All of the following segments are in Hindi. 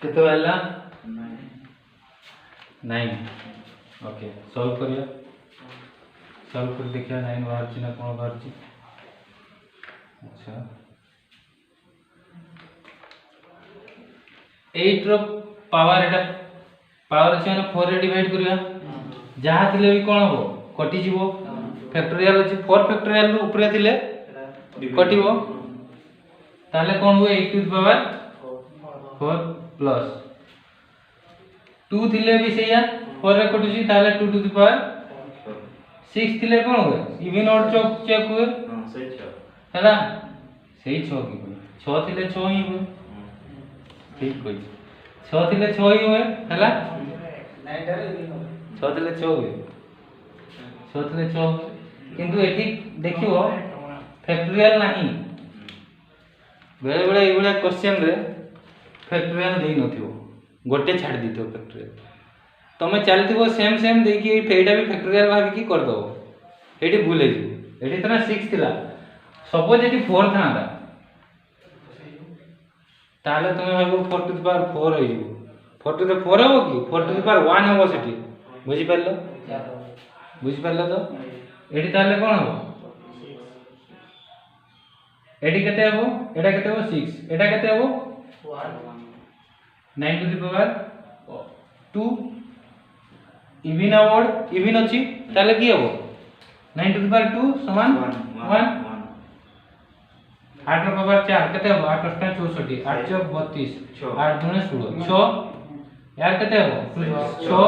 केते वाला 9 ओके सॉल्व करिया सॉल्व कर देखिया 9 बाहर छी ना कोन बाहर छी अच्छा 8 रो पावर एटा पावर अछि ना 4 रे डिवाइड करिया जहा थिले भी कोन हो कटि जीवो फैक्टोरियल अछि 4 फैक्टोरियल रो ऊपर थिले कटिवो ताले कोन हो 8 टू द पावर 4 प्लस 2 थिले भी सेया 4 रे कटुची ताले 2 टू द पावर 6 थिले कोन हो इवन ऑड चेक हुए हां सही 6 हैला सही 6 की 6 थिले 6 ही हुए ठीक कोई 6 थिले 6 ही हुए हैला 6 थिले 6 हुए 6 थिले 6 किंतु एठी देखियो फैक्टोरियल नहीं बेले बेले ए बडा क्वेश्चन रे फैक्टोरियल देई नथियो गोटे छाड़ दीतो फैक्टोरियल तमे चलथिबो सेम सेम देखि फेटा भी फैक्टोरियल भाबी की कर दो एठी भूले जी एठी तना 6 थिला सपोज एठी 4 था ताले तमे भाबो 4 टू द पावर 4 होई 4 टू द 4 हो कि 4 टू द पावर 1 हो सेठी बुझी परलो तो एठी ताले कोन हो एठी केते हबो एटा केते हो 6 एटा केते हबो 9 to the power 2 even or odd even अछि ताले की हबो 9 टू द पावर 2 समान 1 8 रो पावर 4 केते हबो 8 * 64 8 * 32 8 * 2 = 16 6 यार केते हबो 6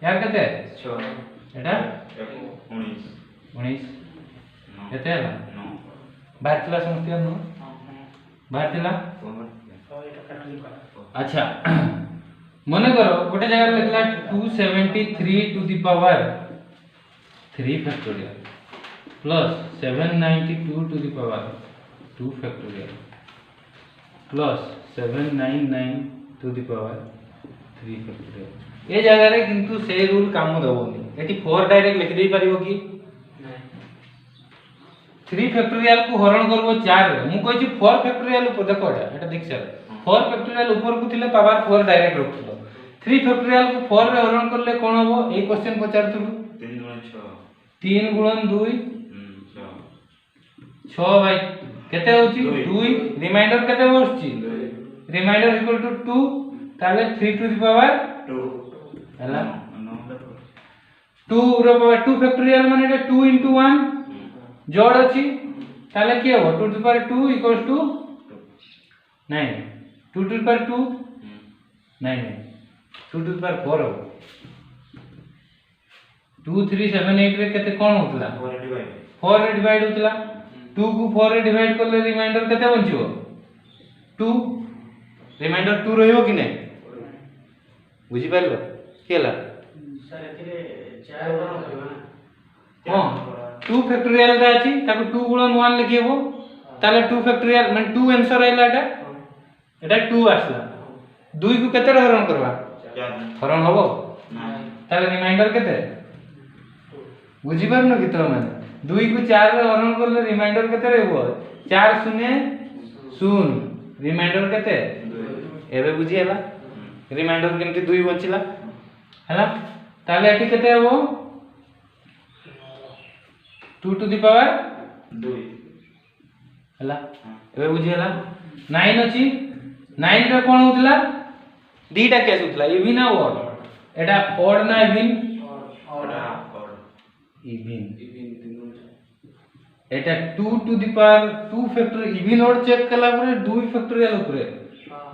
यार केते 6 एटा 19 केते हला 9 बारतिला समस्या न बारतिला अच्छा मने करो गोटे जगह लिखला 273 to the power 3 factorial plus 792 to the power 2 factorial plus 799 to the power 3 factorial ए जगह रे किंतु से रूल काम दबोनी एटी 4 डायरेक्ट लिख देई परिबो की 3 फैक्टोरियल को हरण करबो 4 रे मु कहै छी 4 फैक्टोरियल ऊपर देखो एटा देख सर 4 फैक्टोरियल ऊपर को थिले पावर 4 डायरेक्ट रखलो 3 फैक्टोरियल को 4 रे हरण करले कोन होबो ए क्वेश्चन पचारथुलु 3 * 6 3 * 2 6 भाई केते होची 2 रिमाइंडर केते बसची रिमाइंडर इक्वल टू 2 ताले 3 टू द पावर 2 हला 2 रो पावर 2 फैक्टोरियल माने 2 * 1 जोड़ अछि ताले की हो 2 to the power 2 equals to 9 2 to the power 2 9 2 to the power 4 हो 2 3 7 8 रे केते कोन होतला 4 रे डिवाइड होतला 2 को 4 रे डिवाइड करले रिमाइंडर केते बंचियो 2 रिमाइंडर 2 रहियो कि नै बुझि पारलो केला सर एथिरे 4 गुण होइबो ना हां 2 फैक्टोरियल दा अछि ताको 2 गुणन 1 लिखिबो ताले 2 फैक्टोरियल माने 2 आंसर आइला एटा 2 आसला 2 को केते हरण करबा 4 हरण होबो नहीं ताले रिमाइंडर केते बुझि परनो कि तो माने 2 को 4 रे हरण करले रिमाइंडर केते रहबो 4 0 0 रिमाइंडर केते एबे बुझि हैला रिमाइंडर केमति 2 बचिला हैला ताले एठी केते हबो 2 टू द पावर 2 हला एबे बुझि हला 9 अछि 9 रे कोन होतला दीटा केस होतला इवन आ ऑड एटा ऑड ना इवन इवन एटा 2 to the power 2 factorial even odd check कला परे 2 फैक्टोरियल ऊपर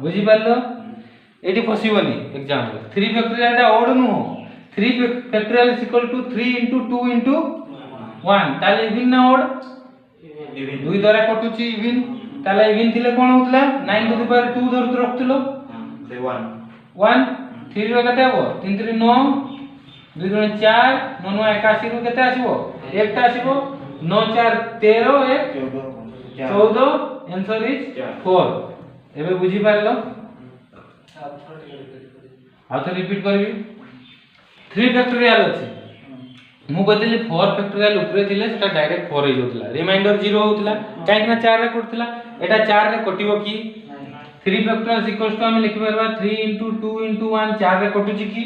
बुझि पारलो एटी फसिबनी एग्जाम रे 3 फैक्टोरियल एटा ऑड नु 3 फैक्टोरियल इज इक्वल टू 3 * 2 * 1 ताले इवन ना ऑड इवन 2 द्वारा कटुची इवन ताले इवन थिले कोन होतला 9 टू द पावर 2 धरत रखतलो से 1 1 3 रो केते हबो 3 3 9 2 2 4 9 9 81 रो केते आसीबो 1 टा आसीबो 9 4 13 1 14 आंसर इज 4 एबे बुझी पारलो आ तो रिपीट करबी 3 फैक्टोरियल अछि मु बतेली 4 फैक्टोरियल ऊपर थिले सेटा डायरेक्ट 4 हे जोतला रिमाइंडर 0 होतला काहे ना 4 रे कटतला एटा 4 रे कटिबो की 3 फैक्टोरियल इक्वल्स टू हम लिखि परबा 3 * 2 * 1 4 रे कटुची की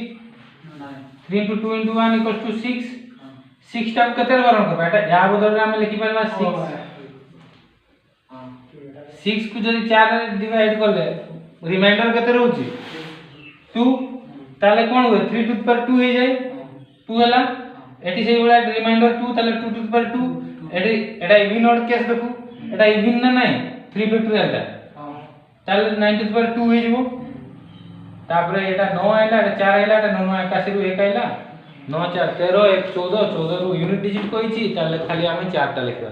3 * 2 * 1 इक्वल्स टू 6 6 टा कते बार करबा एटा या बदल रे हम लिखि परबा 6 6 को जदि 4 रे डिवाइड करले रिमाइंडर कते रहउची 2 ताले कोन होय 3 टू द पावर 2 हे जाय 2 हला एटी सेही बला रिमाइंडर 2 ताले 2 to the power 2 eighty Etah even odd case देखो एटा इवन ना नहीं 3 फैक्टोरियल ता ताले 9 टू द पावर 2 हे जिवो तापरे एटा 9 आइला एटा 4 आइला एटा 9 81 रु 1 आइला 9 4 13 1 14 14 रु यूनिट डिजिट कोइची ताले खाली हमें 4 टा लिखबा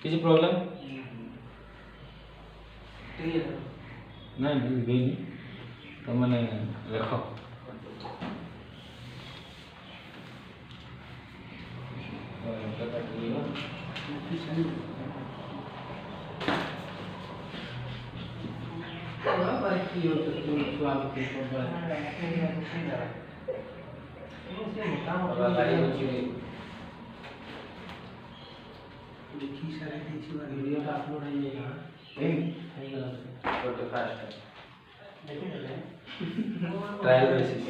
किछि प्रॉब्लम नहीं नहीं तो मैंने देखो ट्रायल बेसिस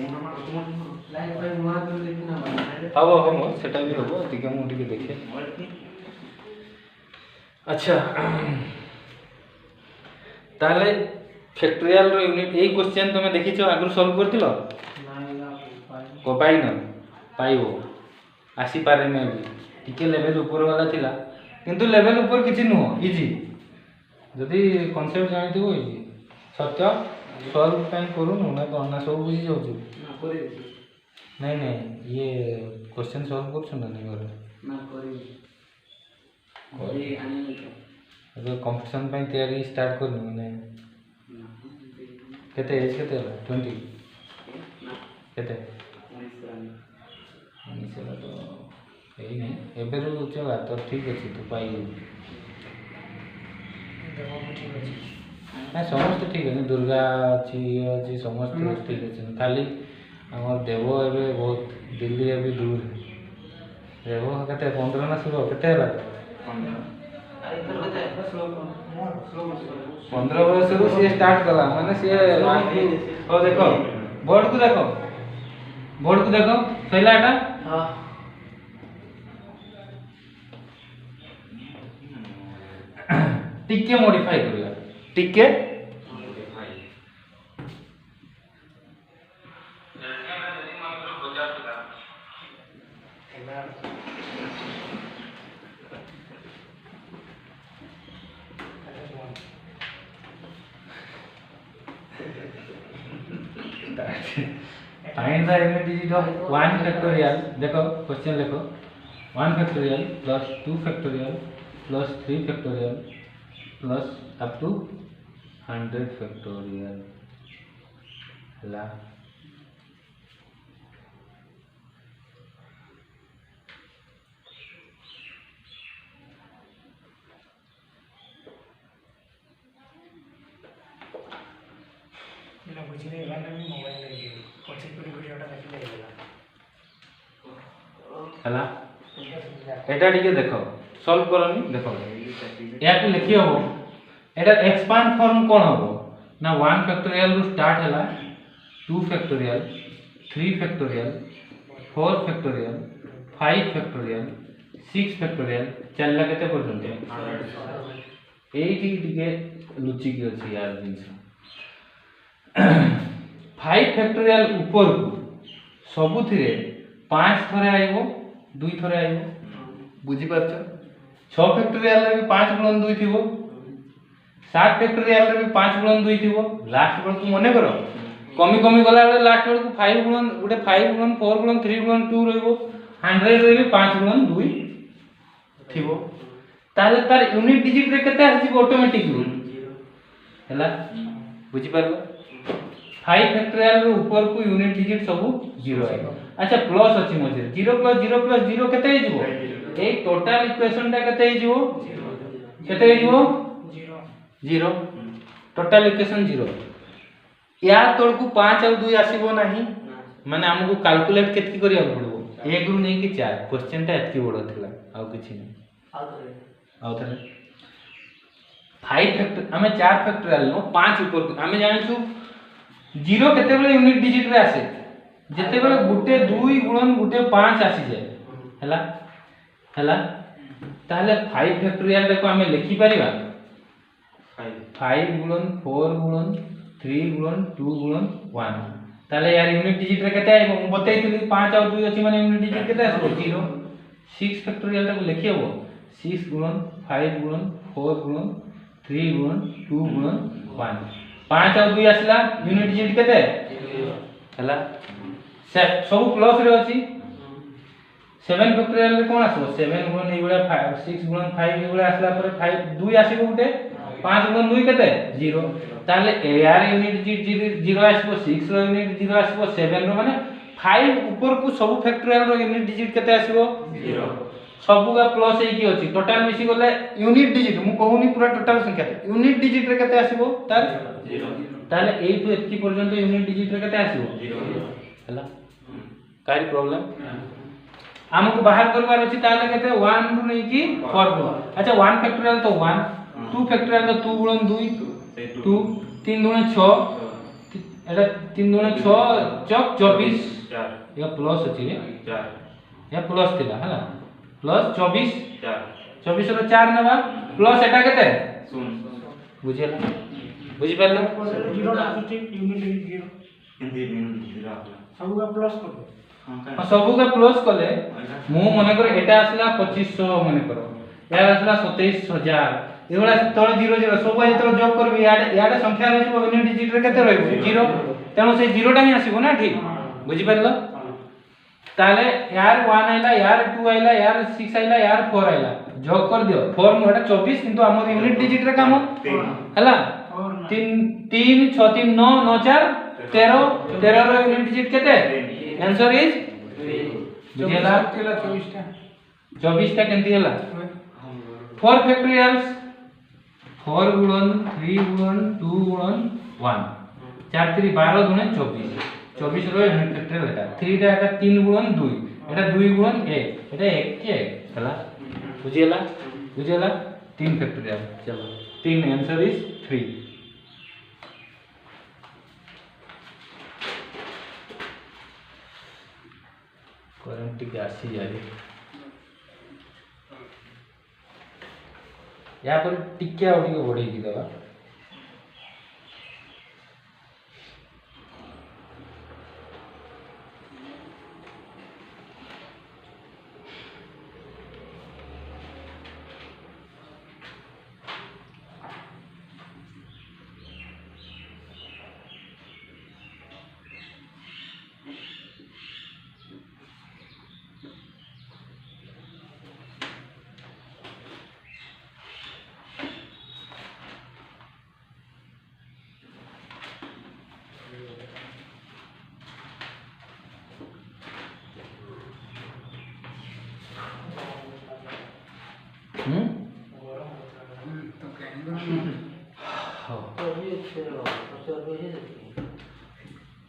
हबो हबो सेटा भी हबो ठीक है मुझे देखे अच्छा ताले फैक्टोरियल रो यूनिट एई क्वेश्चन तुम देखिछो आगु सॉल्व करथिलो को पाइनो पाइबो आसी पारे नै भी टिके लेवल ऊपर वाला थिला किंतु लेवल ऊपर किछि नो इजी जदि कांसेप्ट जानिथिबो इजी सत्य सॉल्व काई करू ना तो ना सब बुझी जाउ ना करे नहीं नहीं ये क्वेश्चन सॉल्व कर सुन नहीं घर ना करे करे आने तो कंपटीशन पे तैयारी स्टार्ट कर माने केते एज केते 20 केते 19 तो यही नहीं एबे रो चला तो ठीक अछि तो पाई ना समस्त ठीक है दुर्गा अच्छी समस्त ठीक है खाली हमर देव एबे बहुत दिल्ली एबे दूर देव कते 15 ना 16 कते हला 15 वर्ष रो से स्टार्ट कला माने से ओ देखो बोर्ड को देखो पहला एटा हां टिके मॉडिफाई करिया टिके find the unit digit of 1 factorial देखो क्वेश्चन लिखो 1 factorial plus 2 factorial plus 3 factorial plus up to 100 factorial ला ना कुछ नहीं वाला में मोबाइल ले पछे पूरी वीडियोटा देखि लेला हला एटा टिके देखो सॉल्व करनी देखो या को लिखि हो एटा एक्सपांड फॉर्म कोन हो ना 1 फैक्टोरियल रु स्टार्ट हला 2 factorial 3 factorial 4 factorial 5 factorial 6 factorial चलला केते पर्यंत एठी टिके लुचि के अछि यार जिंस 5 फैक्टोरियल ऊपर को सबु थिरे 5 थरे आइबो 2 थरे आइबो बुझी परछ 6 फैक्टोरियल रे भी 5 गुणन 2 थिबो 7 फैक्टोरियल रे भी 5 गुणन 2 थिबो लास्ट बेल को मने करो कमी गला बेले लास्ट बेल को 5 गुणन गुटे 5 गुणन 4 गुणन 3 गुणन 2 रहइबो 100 रे भी 5 गुणन 2 थिबो ताले तार यूनिट डिजिट रे केते आसी ऑटोमेटिकली हला बुझी परबो 5 फैक्टोरियल रो ऊपर को यूनिट डिजिट सब 0 आइबो अच्छा प्लस अछि मजे 0 + 0 + 0 केते हे जिवो ए टोटल इक्वेशन ता केते हे जिवो केते हे जिवो 0 टोटल इक्वेशन 0 या तोड़ को 5 और 2 आसीबो नाही माने हमकु कैलकुलेट केतकी करिया पड़बो 1 रु नै कि 4 क्वेश्चन ता एतकी बडो थिला आ किछि नै आ थरे 5 फैक्टर आमे 4 फैक्टोरियल नो 5 ऊपर आमे जानछु 0 केते बेले यूनिट डिजिट रे आसे जेते बेले गुटे 2 गुणन गुटे 5 आसी जाय हला हला ताले 5 फैक्टोरियल देखो आमे लिखि परिबा 5 गुणन 4 गुणन 3 गुणन 2 गुणन 1 ताले यार यूनिट डिजिट रे केते आइबो मु बतैथिली 5 और 2 अछि माने यूनिट डिजिट केते आसबो 0 6 फैक्टोरियल टा को लिखि हबो 6 गुणन 5 गुणन 4 गुणन 3 गुणन 2 गुणन 1 5 और 2 आसला यूनिट डिजिट केते हला सब प्लस रे अछि 7 फैक्टोरियल रे कोन आसबो 7 गुणन ए बडा 5 6 गुणन 5 ए बडा आसला पर 5 2 आसीबो गुटे 5 गुणन 2 केते 0 ताले यार यूनिट डिजिट 0 आसबो 6 रो यूनिट 0 आसबो 7 रो माने 5 ऊपर को सब फैक्टोरियल रो यूनिट डिजिट केते आसीबो 0 सबु का प्लस ए की अछि टोटल मिसी गले यूनिट डिजिट मु कहूनी पूरा टोटल संख्या यूनिट डिजिट रे केते आसीबो तार 0 ताले ए टू एतकी पर्यंत यूनिट डिजिट रे केते आसीबो 0 हला काई प्रॉब्लम हमको बाहर करबार अछि ताले केते 1 रु नै की 4 को अच्छा 1 फैक्टोरियल तो 1 2 फैक्टोरियल तो 2 गुणन 2 2 3 गुणन 6 एटा 3 गुणन 6 चौक 24 4 या प्लस अछि रे 4 या प्लस थिला हला प्लस 24 4 24 रो 4 नेबा प्लस एटा केते 0 बुझियला बुझि परला 0 टा आछी यूनिट डिजिट 0 हिंदी में 0 सब का प्लस कर सबु का प्लस कले मु मने कर एटा आसला 2500 मने करो यार आसला 27000 एवला तळ 00 सब आइ तळ जॉब करबी याडे संख्या रहइबो यूनिट डिजिट रे केते रहइबो 0 तेनो से 0 टा ही आसीबो ना ठीक बुझि परलो ताले यार 1 आइला यार 2 आइला यार 6 आइला यार 4 आइला जॉब कर दियो 4 नु एटा 24 किंतु हमर यूनिट डिजिट रे काम हला 3 3 6 3 9 9 4 13 13 रो यूनिट डिजिट केते आंसर इज 24 टा केंती हला 4 फैक्टोरियल्स 4 गुणन 3 गुणन 2 गुणन 1 4 3 12 गुणन 24 24 रो यूनिट फैक्टोरियल एटा 3 टा एटा 3 गुणन 2 एटा 2 गुणन 1 एटा 1 के 1 हला बुझियला 3 फैक्टोरियल चलो 3 आंसर इज 3 करंट की आसी जारी या पर टिके आउडी को बढ़े की दवा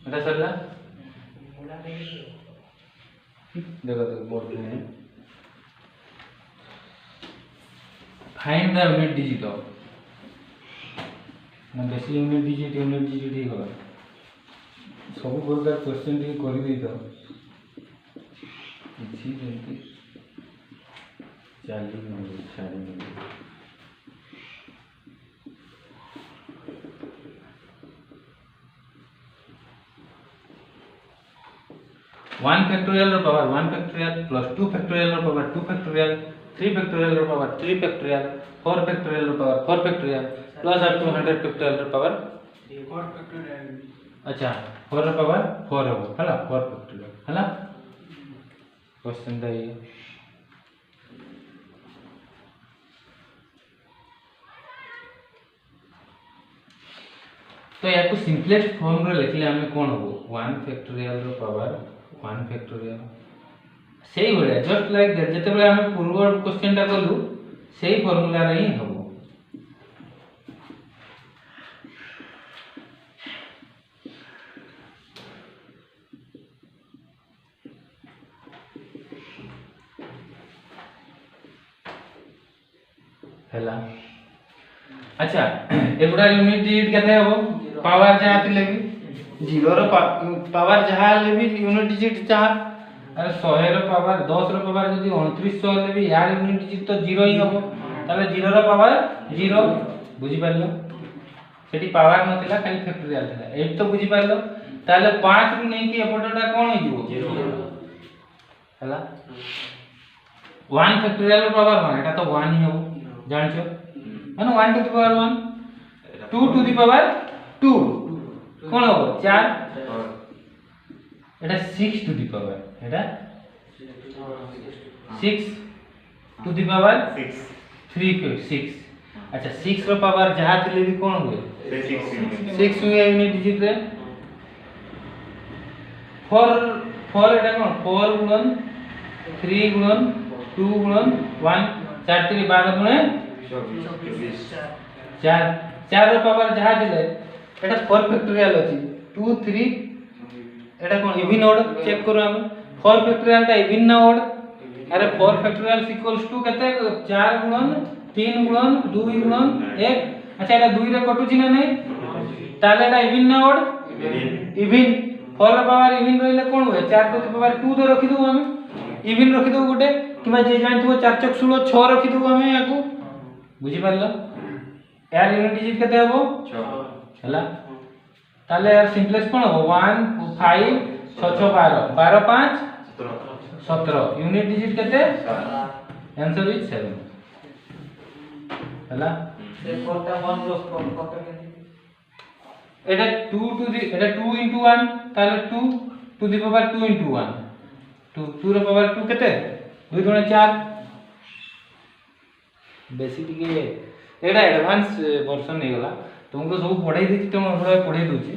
এটা सरला देखो देखो बोर्ड में find the unit digit of ना बेसी यूनिट डिजिट ही गला सब प्रकार क्वेश्चन टी कर दी तो इसी जंती चाली में सारी में 1 factorial रो पावर 1 factorial plus 2 factorial रो पावर 2 factorial 3 factorial रो पावर 3 factorial 4 factorial रो power 4 factorial plus up to 100 factorial रो पावर 4 factorial अच्छा 4 रो पावर 4 हो हला 4 factorial हला क्वेश्चन दा ये तो या को सिंपलेस्ट फॉर्म रे लिखले हमें कोन हो 1 factorial रो पावर 1 factorial सेही बडे जस्ट लाइक दैट जते बेले हमें पूर्व क्वेश्चन टा करलु सेही फार्मूला रे ही हबो हला अच्छा एगुडा यूनिट डिजिट केते हबो पावर जहा थिले भी 0 रो पावर जहा ले भी यूनिट डिजिट जहा अरे 100 रो पावर 10 रो पावर जदी 2900 ले भी यार यूनिट डिजिट तो 0 ही हबो ताले 0 रो पावर 0 बुझी पारलो सेठी पावर नथिला खाली फैक्टोरियल थिला एट तो बुझी पारलो ताले 5 रु नै कि एपटटा कोन हो जिवो 0 हला 1 फैक्टोरियल रो पावर 1 एटा तो 1 ही हबो जानछो माने 1 to the power 1 2 to the power 2 कोन हो 4 एटा 6 to the power Etah 6 to the power 6 3 6 अच्छा 6 रो पावर जहा थिले भी कोन हुए 6 हुए यूनिट डिजिट रे 4 एटा कोन 4 गुणन 3 गुणन 2 गुणन 1 4 3 12 गुणे 4 4 रो पावर जहा दिले एटा 4 फैक्टोरियल अछि 2 3 एटा कोन इवन ऑड चेक करू हम 4 फैक्टोरियल ता इवन ऑड अरे 4 फैक्टोरियल इक्वल्स टू केते 4 गुणन 3 गुणन 2 गुणन 1 अच्छा एटा 2 रे कटु छी ना नै ताले एटा इवन ऑड इवन 4 रो पावर इवन रहिले कोन होय 4 टू द पावर 2 तो रखि दउ हम इवन रखि दउ गुटे किबा जे जानथबो 4 चक 16 6 रखि दउ हम याकू बुझी पारलो यार यूनिट डिजिट केते हबो 6 हला ताले यार सिंपलेस्ट कोन हबो 1 5 6 6 12 12 5 17 यूनिट डिजिट केते आंसर इज 7 हला से फोरटा 1 रो score Etah 2 to the Etah 2 into 1 ताले 2 टू द पावर 2 into 1 2 रो पावर 2 केते 2 गुणे 4 बेसी टिके एटा एडवांस वर्जन हे गला तुमको सब पढ़ाई देछि तुम हमरा पढ़ाई दोछि